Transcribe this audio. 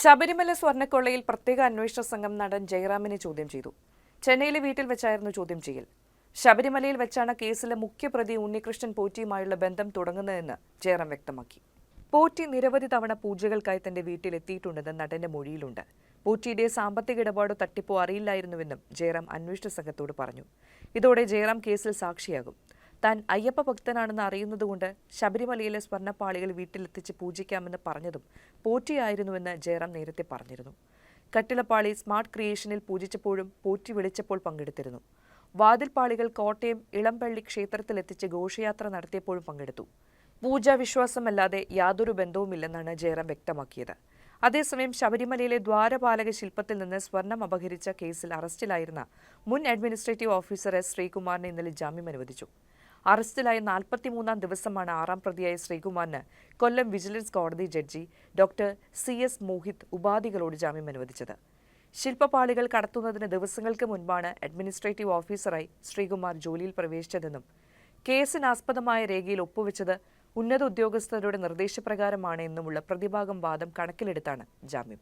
ശബരിമല സ്വർണ്ണക്കൊള്ളയിൽ പ്രത്യേക അന്വേഷണ സംഘം നടൻ ജയറാമിനെ ചോദ്യം ചെയ്തു. ചെന്നൈയിലെ വീട്ടിൽ വെച്ചായിരുന്നു ചോദ്യം ചെയ്യൽ. ശബരിമലയിൽ വെച്ചാണ് കേസിലെ മുഖ്യപ്രതി ഉണ്ണികൃഷ്ണൻ പോറ്റിയുമായുള്ള ബന്ധം തുടങ്ങുന്നതെന്ന് ജയറാം വ്യക്തമാക്കി. പോറ്റി നിരവധി തവണ പൂജകൾക്കായി തന്റെ വീട്ടിലെത്തിയിട്ടുണ്ടെന്ന് നടന്റെ മൊഴിയിലുണ്ട്. പോറ്റിയുടെ സാമ്പത്തിക ഇടപാടോ തട്ടിപ്പോ അറിയില്ലായിരുന്നുവെന്നും ജയറാം അന്വേഷണ സംഘത്തോട് പറഞ്ഞു. ഇതോടെ ജയറാം കേസിൽ സാക്ഷിയാകും. താൻ അയ്യപ്പ ഭക്തനാണെന്ന് അറിയുന്നതുകൊണ്ട് ശബരിമലയിലെ സ്വർണ്ണപ്പാളികൾ വീട്ടിലെത്തിച്ച് പൂജിക്കാമെന്ന് പറഞ്ഞതും പോറ്റിയായിരുന്നുവെന്ന് ജയറാം നേരത്തെ പറഞ്ഞിരുന്നു. കട്ടിളപ്പാളി സ്മാർട്ട് ക്രിയേഷനിൽ പൂജിച്ചപ്പോഴും പോറ്റി വിളിച്ചപ്പോൾ പങ്കെടുത്തിരുന്നു. വാതിൽപ്പാളികൾ കോട്ടയം ഇളംപള്ളി ക്ഷേത്രത്തിലെത്തിച്ച് ഘോഷയാത്ര നടത്തിയപ്പോഴും പങ്കെടുത്തു. പൂജാ വിശ്വാസമല്ലാതെ യാതൊരു ബന്ധവുമില്ലെന്നാണ് ജയറാം വ്യക്തമാക്കിയത്. അതേസമയം ശബരിമലയിലെ ദ്വാരപാലക ശില്പത്തിൽ നിന്ന് സ്വർണം അപഹരിച്ച കേസിൽ അറസ്റ്റിലായിരുന്ന മുൻ അഡ്മിനിസ്ട്രേറ്റീവ് ഓഫീസർ എസ് ശ്രീകുമാറിന് ഇന്നലെ ജാമ്യം അനുവദിച്ചു. അറസ്റ്റിലായ 43-ാം ദിവസമാണ് 6-ാം പ്രതിയായ ശ്രീകുമാറിന് കൊല്ലം വിജിലൻസ് കോടതി ജഡ്ജി ഡോക്ടർ CS മോഹിത് ഉപാധികളോട് ജാമ്യം അനുവദിച്ചത്. ശില്പപാളികൾ കടത്തുന്നതിന് ദിവസങ്ങൾക്ക് മുൻപാണ് അഡ്മിനിസ്ട്രേറ്റീവ് ഓഫീസറായി ശ്രീകുമാർ ജോലിയിൽ പ്രവേശിച്ചതെന്നും കേസിനാസ്പദമായ രേഖയിൽ ഒപ്പുവെച്ചത് ഉന്നത ഉദ്യോഗസ്ഥരുടെ നിർദ്ദേശപ്രകാരമാണ് എന്നുമുള്ള പ്രതിഭാഗം വാദം കണക്കിലെടുത്താണ് ജാമ്യം.